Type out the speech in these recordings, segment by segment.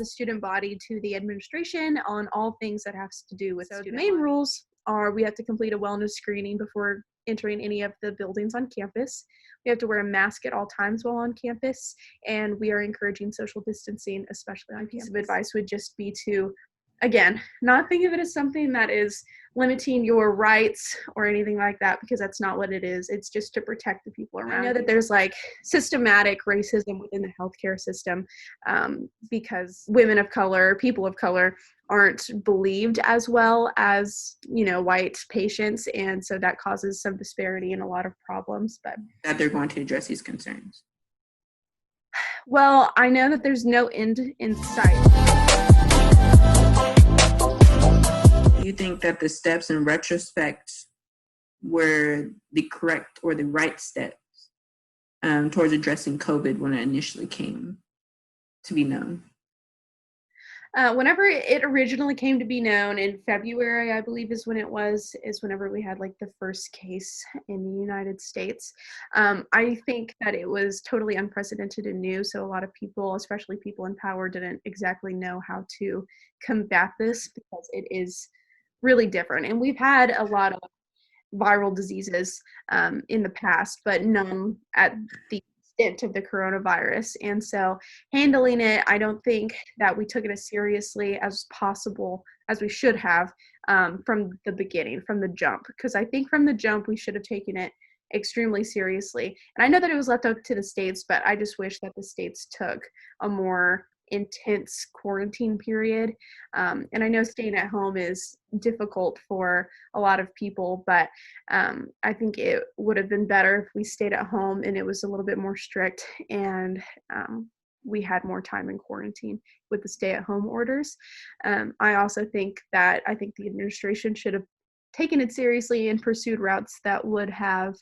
the student body to the administration on all things that has to do with the main rules are we have to complete a wellness screening before entering any of the buildings on campus. We have to wear a mask at all times while on campus, and we are encouraging social distancing, especially on campus. Piece of advice would just be to, again, not think of it as something that is limiting your rights or anything like that, because that's not what it is. It's just to protect the people around. I know that there's like systematic racism within the healthcare system because women of color, people of color, aren't believed as well as, you know, white patients, and so that causes some disparity and a lot of problems. But that they're going to address these concerns. Well, I know that there's no end in sight. Do you think that the steps in retrospect were the correct or the right steps towards addressing COVID when it initially came to be known? Whenever it originally came to be known in February, I believe is whenever we had like the first case in the United States. I think that it was totally unprecedented and new. So a lot of people, especially people in power, didn't exactly know how to combat this because it is really different. And we've had a lot of viral diseases in the past, but none at the extent of the coronavirus. And so handling it, I don't think that we took it as seriously as possible as we should have from the beginning, from the jump. Because I think from the jump, we should have taken it extremely seriously. And I know that it was left up to the states, but I just wish that the states took a more intense quarantine period. And I know staying at home is difficult for a lot of people, but I think it would have been better if we stayed at home and it was a little bit more strict, and we had more time in quarantine with the stay-at-home orders. I also think the administration should have taken it seriously and pursued routes that would have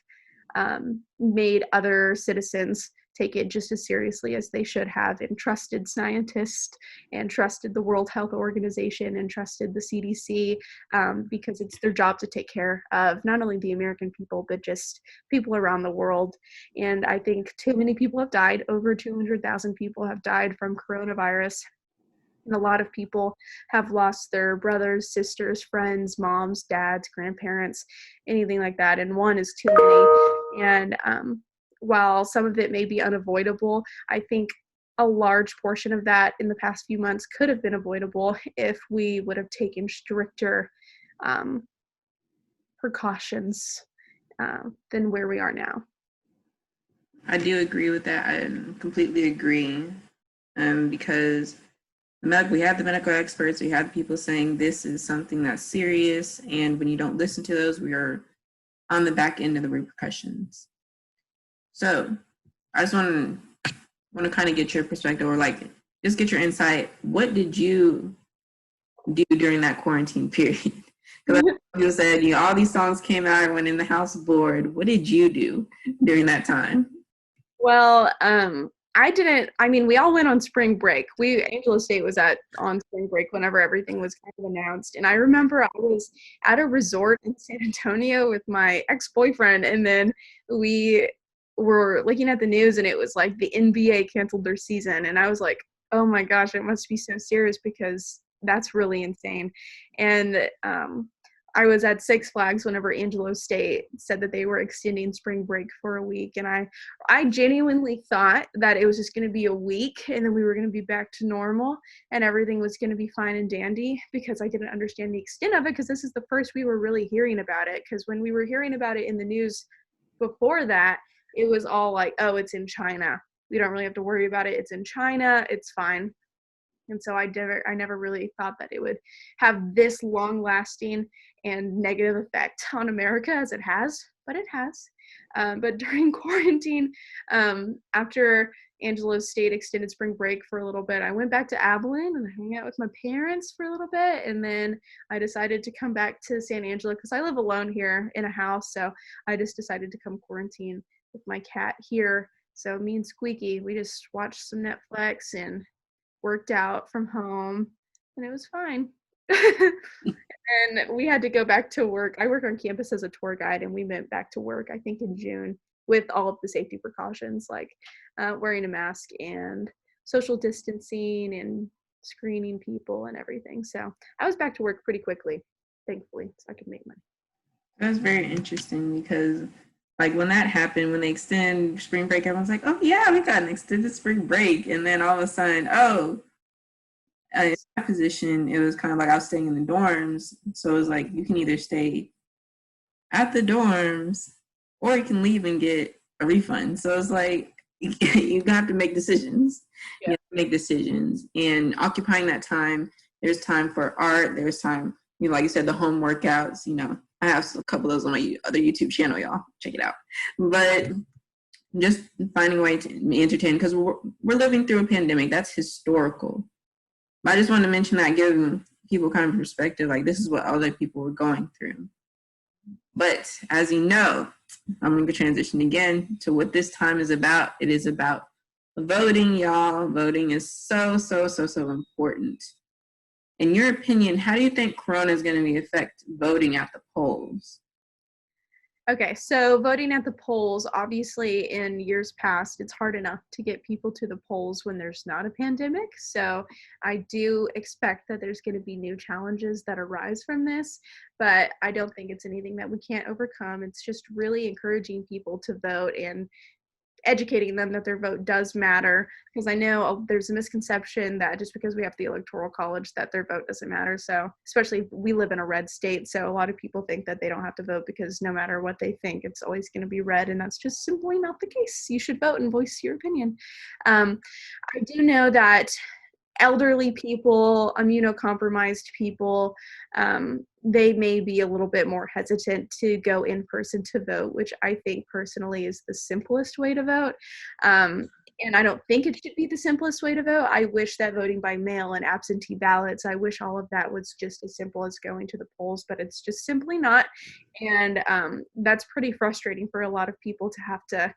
made other citizens take it just as seriously as they should have, and trusted scientists and trusted the World Health Organization and trusted the CDC because it's their job to take care of not only the American people, but just people around the world. And I think too many people have died. Over 200,000 people have died from coronavirus. And a lot of people have lost their brothers, sisters, friends, moms, dads, grandparents, anything like that. And one is too many. And while some of it may be unavoidable, I think a large portion of that in the past few months could have been avoidable if we would have taken stricter precautions than where we are now. I do agree with that. I completely agree because we have the medical experts, we have the people saying this is something that's serious, and when you don't listen to those, we are on the back end of the repercussions. So I just want to kind of get your perspective, or like just get your insight. What did you do during that quarantine period? Because you said all these songs came out, I went in the house bored. What did you do during that time? Well, we all went on spring break. Angelo State was on spring break whenever everything was kind of announced. And I remember I was at a resort in San Antonio with my ex-boyfriend, and then we were looking at the news and it was like the NBA canceled their season. And I was like, oh my gosh, it must be so serious because that's really insane. And I was at Six Flags whenever Angelo State said that they were extending spring break for a week. And I genuinely thought that it was just going to be a week and then we were going to be back to normal and everything was going to be fine and dandy, because I didn't understand the extent of it, because this is the first we were really hearing about it. Because when we were hearing about it in the news before that, it was all like, oh, it's in China. We don't really have to worry about it. It's in China. It's fine. And so I never really thought that it would have this long-lasting and negative effect on America as it has, but it has. But during quarantine, after Angelo State extended spring break for a little bit, I went back to Abilene and hung out with my parents for a little bit. And then I decided to come back to San Angelo because I live alone here in a house. So I just decided to come quarantine with my cat here. So me and Squeaky, we just watched some Netflix and worked out from home, and it was fine. And we had to go back to work. I work on campus as a tour guide, and we went back to work, I think, in June with all of the safety precautions, like wearing a mask and social distancing and screening people and everything. So I was back to work pretty quickly, thankfully, so I could make money. That's very interesting because, like, when that happened, when they extend spring break, everyone's like, "Oh yeah, we got an extended spring break," and then all of a sudden, oh, in my position, it was kind of like I was staying in the dorms, so it was like you can either stay at the dorms or you can leave and get a refund. So it's like you have to make decisions. Yeah. You have to make decisions, and occupying that time. There's time for art. There's time, like you said, the home workouts. I have a couple of those on my other YouTube channel. Y'all check it out. But just finding a way to entertain, because we're living through a pandemic that's historical. But I just wanted to mention that, giving people kind of perspective, like this is what other people were going through. But as you know, I'm going to transition again to what this time is about. It is about voting, y'all. Voting is so, so, so, so important. In your opinion, how do you think Corona is going to affect voting at the polls? Okay, so voting at the polls, obviously in years past, it's hard enough to get people to the polls when there's not a pandemic. So I do expect that there's going to be new challenges that arise from this, but I don't think it's anything that we can't overcome. It's just really encouraging people to vote and educating them that their vote does matter, because I know there's a misconception that just because we have the electoral college that their vote doesn't matter. So especially we live in a red state, so a lot of people think that they don't have to vote because no matter what they think, it's always going to be red, and that's just simply not the case. You should vote and voice your opinion. I do know that elderly people, immunocompromised people, they may be a little bit more hesitant to go in person to vote, which I think personally is the simplest way to vote. And I don't think it should be the simplest way to vote. I wish that voting by mail and absentee ballots, I wish all of that was just as simple as going to the polls, but it's just simply not. And that's pretty frustrating for a lot of people to have to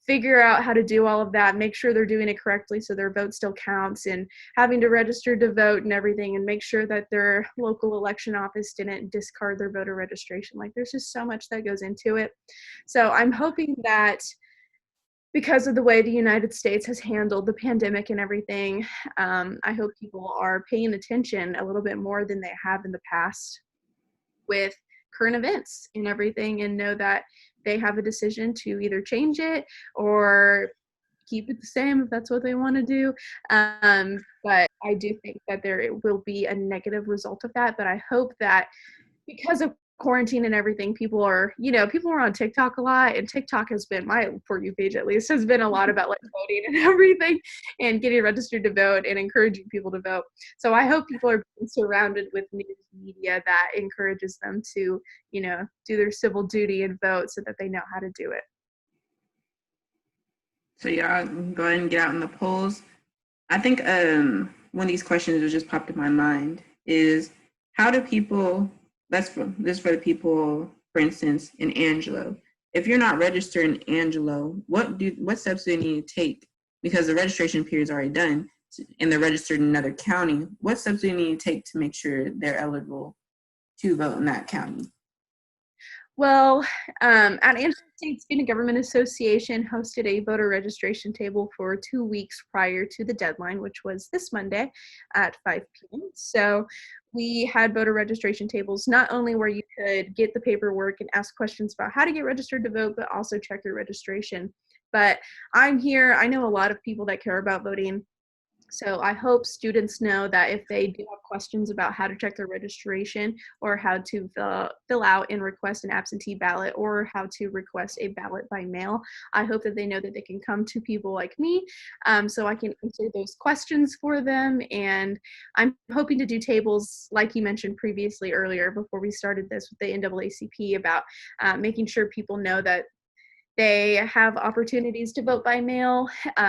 figure out how to do all of that, make sure they're doing it correctly so their vote still counts, and having to register to vote and everything, and make sure that their local election office didn't discard their voter registration. Like, there's just so much that goes into it. So I'm hoping that because of the way the United States has handled the pandemic and everything, I hope people are paying attention a little bit more than they have in the past with current events and everything, and know that they have a decision to either change it or keep it the same if that's what they want to do. But I do think that there will be a negative result of that. But I hope that because of quarantine and everything, people are on TikTok a lot, and TikTok has been, my For You page at least, has been a lot about like voting and everything and getting registered to vote and encouraging people to vote. So I hope people are being surrounded with news media that encourages them to, do their civil duty and vote so that they know how to do it. So y'all go ahead and get out in the polls. I think one of these questions that just popped in my mind is, how do people, for the people, for instance, in Angelo, if you're not registered in Angelo, what steps do they need to take? Because the registration period is already done and they're registered in another county. What steps do they need to take to make sure they're eligible to vote in that county? Well, at Angelo State Student Government Association hosted a voter registration table for 2 weeks prior to the deadline, which was this Monday at 5 p.m. So we had voter registration tables, not only where you could get the paperwork and ask questions about how to get registered to vote, but also check your registration. But I'm here. I know a lot of people that care about voting. So I hope students know that if they do have questions about how to check their registration, or how to fill out and request an absentee ballot, or how to request a ballot by mail, I hope that they know that they can come to people like me, so I can answer those questions for them. And I'm hoping to do tables, like you mentioned previously earlier before we started this, with the NAACP, about making sure people know that they have opportunities to vote by mail,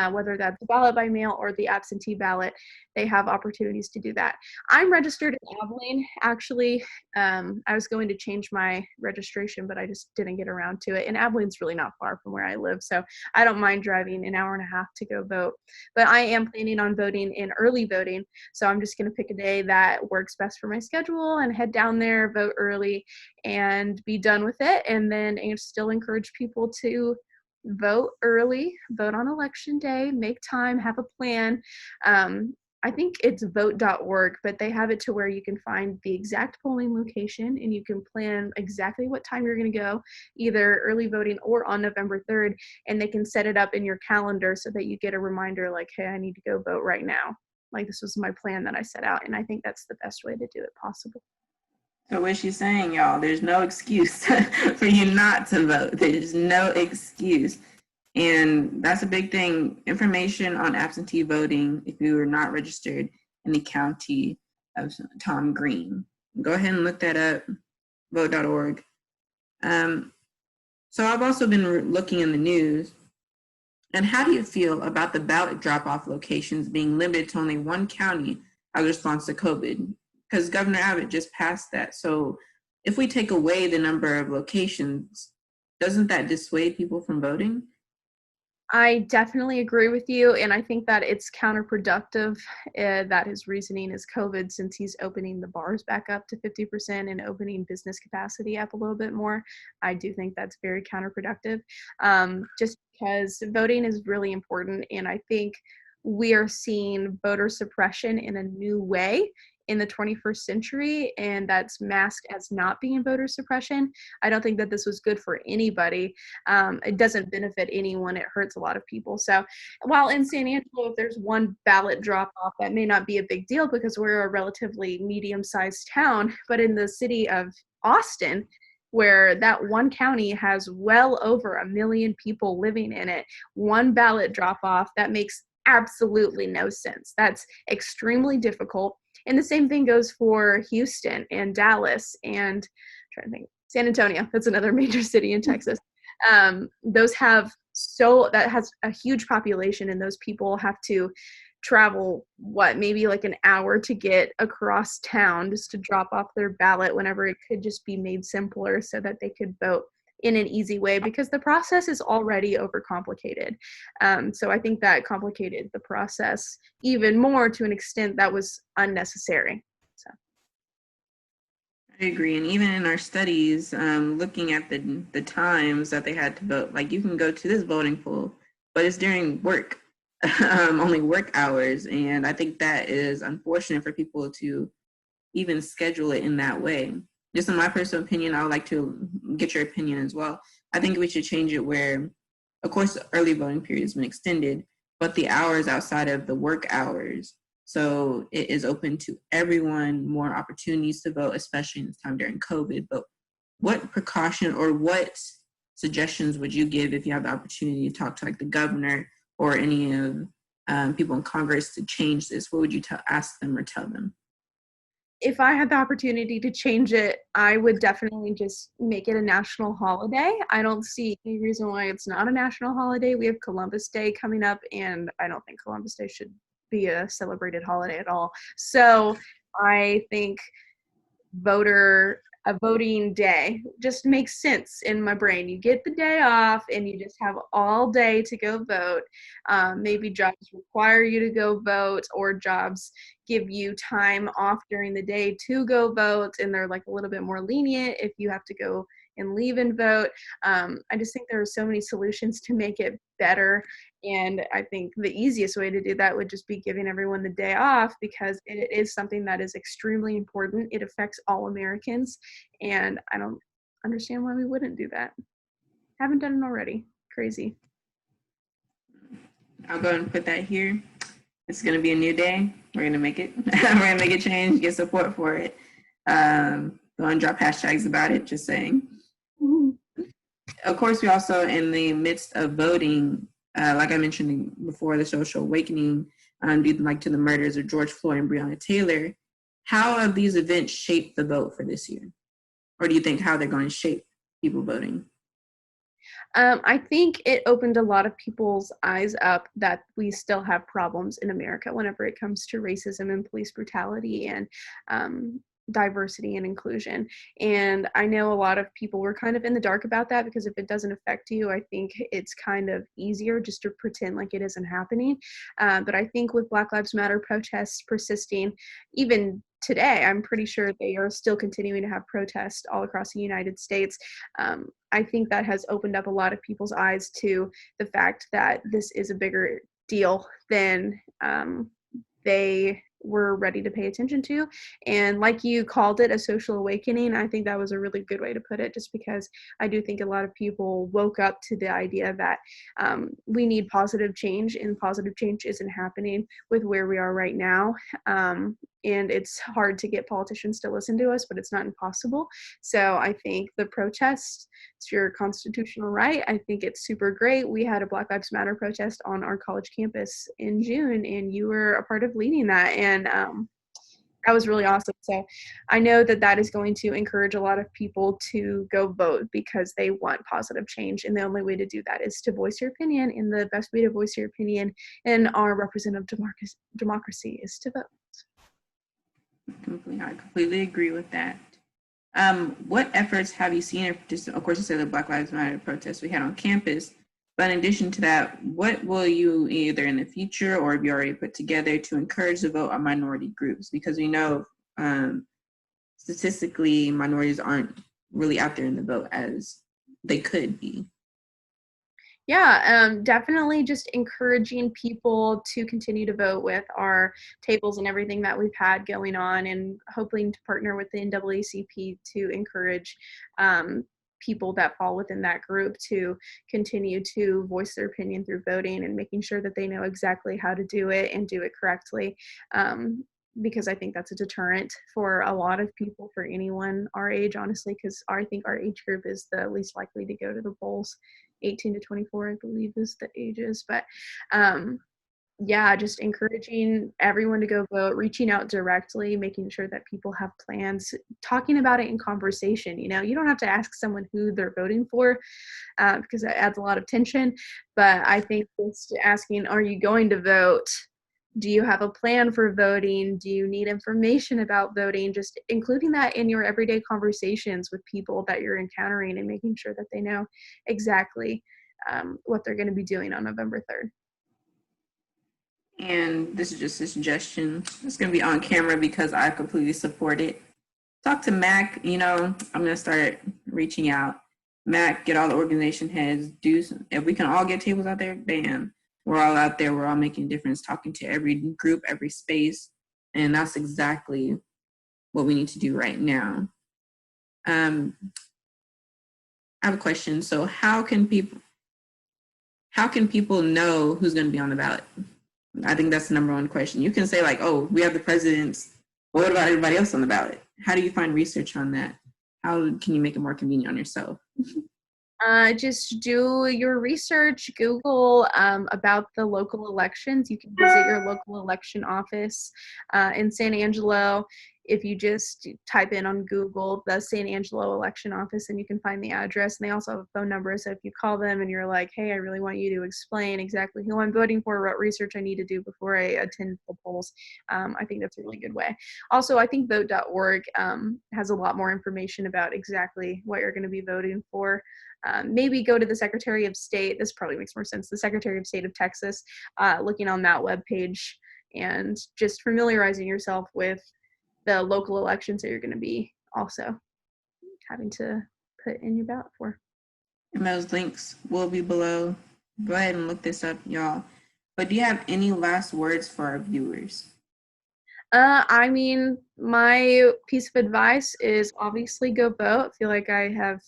whether that's the ballot by mail or the absentee ballot. They have opportunities to do that. I'm registered in Abilene, actually. I was going to change my registration, but I just didn't get around to it. And Abilene's really not far from where I live, so I don't mind driving an hour and a half to go vote. But I am planning on voting in early voting, so I'm just going to pick a day that works best for my schedule and head down there, vote early, and be done with it. And then still encourage people to vote early, vote on election day, make time, have a plan. I think it's vote.org, but they have it to where you can find the exact polling location and you can plan exactly what time you're going to go, either early voting or on November 3rd, and they can set it up in your calendar so that you get a reminder like, hey, I need to go vote right now. Like, this was my plan that I set out, and I think that's the best way to do it possible. So what she's saying, y'all, there's no excuse for you not to vote. There's no excuse. And that's a big thing. Information on absentee voting, if you are not registered in the county of Tom Green. Go ahead and look that up, vote.org. So I've also been looking in the news. And how do you feel about the ballot drop-off locations being limited to only one county as a response to COVID? Because Governor Abbott just passed that. So if we take away the number of locations, doesn't that dissuade people from voting? I definitely agree with you, and I think that it's counterproductive that his reasoning is COVID, since he's opening the bars back up to 50% and opening business capacity up a little bit more. I do think that's very counterproductive, just because voting is really important, and I think we are seeing voter suppression in a new way in the 21st century, and that's masked as not being voter suppression. I don't think that this was good for anybody. It doesn't benefit anyone. It hurts a lot of people. So while in San Angelo, if there's one ballot drop off, that may not be a big deal because we're a relatively medium-sized town, but in the city of Austin, where that one county has well over 1 million people living in it, one ballot drop off, that makes absolutely no sense. That's extremely difficult. And the same thing goes for Houston and Dallas and I'm trying to think, San Antonio. That's another major city in Texas. Those have that has a huge population, and those people have to travel maybe like an hour to get across town just to drop off their ballot, whenever it could just be made simpler so that they could vote in an easy way, because the process is already overcomplicated. So I think that complicated the process even more to an extent that was unnecessary. So I agree. And even in our studies, looking at the times that they had to vote, like you can go to this voting pool, but it's during work, only work hours. And I think that is unfortunate for people to even schedule it in that way. Just in my personal opinion, I would like to get your opinion as well. I think we should change it where, of course, the early voting period has been extended, but the hours outside of the work hours. So it is open to everyone, more opportunities to vote, especially in this time during COVID. But what precaution or what suggestions would you give if you have the opportunity to talk to like the governor or any of people in Congress to change this? What would you ask them or tell them? if I had the opportunity to change it, I would definitely just make it a national holiday. I don't see any reason why it's not a national holiday. We have Columbus Day coming up, and I don't think Columbus Day should be a celebrated holiday at all. So I think a voting day just makes sense in my brain. You get the day off and you just have all day to go vote. Maybe jobs require you to go vote, or jobs give you time off during the day to go vote, and they're like a little bit more lenient if you have to go and leave and vote. I just think there are so many solutions to make it better, and I think the easiest way to do that would just be giving everyone the day off, because it is something that is extremely important. It affects all Americans, and I don't understand why we wouldn't do that. Haven't done it already. Crazy. I'll go and put that here. It's going to be a new day. We're going to make it. We're going to make a change, get support for it. Go and drop hashtags about it, just saying. Mm-hmm. Of course, we also, in the midst of voting, like I mentioned before, the social awakening due to the murders of George Floyd and Breonna Taylor. How have these events shaped the vote for this year? Or do you think how they're going to shape people voting? I think it opened a lot of people's eyes up that we still have problems in America whenever it comes to racism and police brutality and diversity and inclusion. And I know a lot of people were kind of in the dark about that, because if it doesn't affect you, I think it's kind of easier just to pretend like it isn't happening. But I think with Black Lives Matter protests persisting, even today, I'm pretty sure they are still continuing to have protests all across the United States. I think that has opened up a lot of people's eyes to the fact that this is a bigger deal than they were ready to pay attention to. And like you called it, a social awakening, I think that was a really good way to put it, just because I do think a lot of people woke up to the idea that we need positive change, and positive change isn't happening with where we are right now. And it's hard to get politicians to listen to us, but it's not impossible. So I think the protest, it's your constitutional right. I think it's super great. We had a Black Lives Matter protest on our college campus in June, and you were a part of leading that. And that was really awesome. So I know that that is going to encourage a lot of people to go vote because they want positive change. And the only way to do that is to voice your opinion. And the best way to voice your opinion in our representative democracy is to vote. I completely agree with that. What efforts have you seen? Just, of course, you said the Black Lives Matter protests we had on campus, but in addition to that, what will you either in the future or have you already put together to encourage the vote on minority groups? Because we know statistically minorities aren't really out there in the vote as they could be. Yeah, definitely just encouraging people to continue to vote with our tables and everything that we've had going on, and hoping to partner with the NAACP to encourage people that fall within that group to continue to voice their opinion through voting, and making sure that they know exactly how to do it and do it correctly. Because I think that's a deterrent for a lot of people, for anyone our age, honestly, because I think our age group is the least likely to go to the polls. 18 to 24, I believe, is the ages. But yeah, just encouraging everyone to go vote, reaching out directly, making sure that people have plans, talking about it in conversation. You know, you don't have to ask someone who they're voting for because that adds a lot of tension. But I think just asking, are you going to vote? Do you have a plan for voting? Do you need information about voting? Just including that in your everyday conversations with people that you're encountering, and making sure that they know exactly what they're going to be doing on November 3rd. And this is just a suggestion. It's going to be on camera because I completely support it. Talk to Mac. You know, I'm going to start reaching out. Mac, get all the organization heads. If we can all get tables out there, bam. We're all out there. We're all making a difference, talking to every group, every space. And that's exactly what we need to do right now. I have a question. So how can people know who's going to be on the ballot? I think that's the number one question. You can say like, oh, we have the presidents. But what about everybody else on the ballot? How do you find research on that? How can you make it more convenient on yourself? Just do your research, Google about the local elections. You can visit your local election office in San Angelo. If you just type in on Google the San Angelo election office, and you can find the address, and they also have a phone number. So if you call them and you're like, hey, I really want you to explain exactly who I'm voting for, what research I need to do before I attend the polls, I think that's a really good way. Also, I think vote.org has a lot more information about exactly what you're going to be voting for. Maybe go to the Secretary of State. This probably makes more sense. The Secretary of State of Texas, looking on that webpage, and just familiarizing yourself with the local elections that you're going to be also having to put in your ballot for. And those links will be below. Go ahead and look this up, y'all. But do you have any last words for our viewers? I mean, my piece of advice is obviously go vote. I feel like I have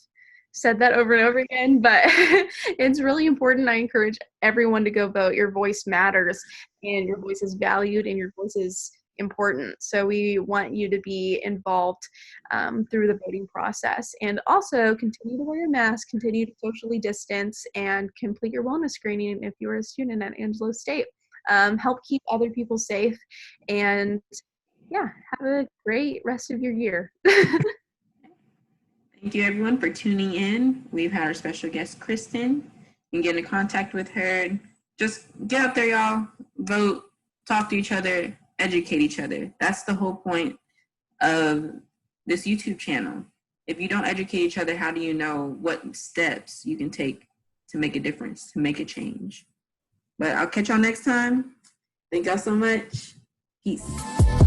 said that over and over again, but it's really important. I encourage everyone to go vote. Your voice matters, and your voice is valued, and your voice is important. So we want you to be involved through the voting process. And also continue to wear your mask, continue to socially distance, and complete your wellness screening if you're a student at Angelo State. Help keep other people safe, and yeah, have a great rest of your year. Thank you everyone for tuning in. We've had our special guest, Kristen. You can get in contact with her. Just get out there, y'all. Vote, talk to each other, educate each other. That's the whole point of this YouTube channel. If you don't educate each other, how do you know what steps you can take to make a difference, to make a change? But I'll catch y'all next time. Thank y'all so much. Peace.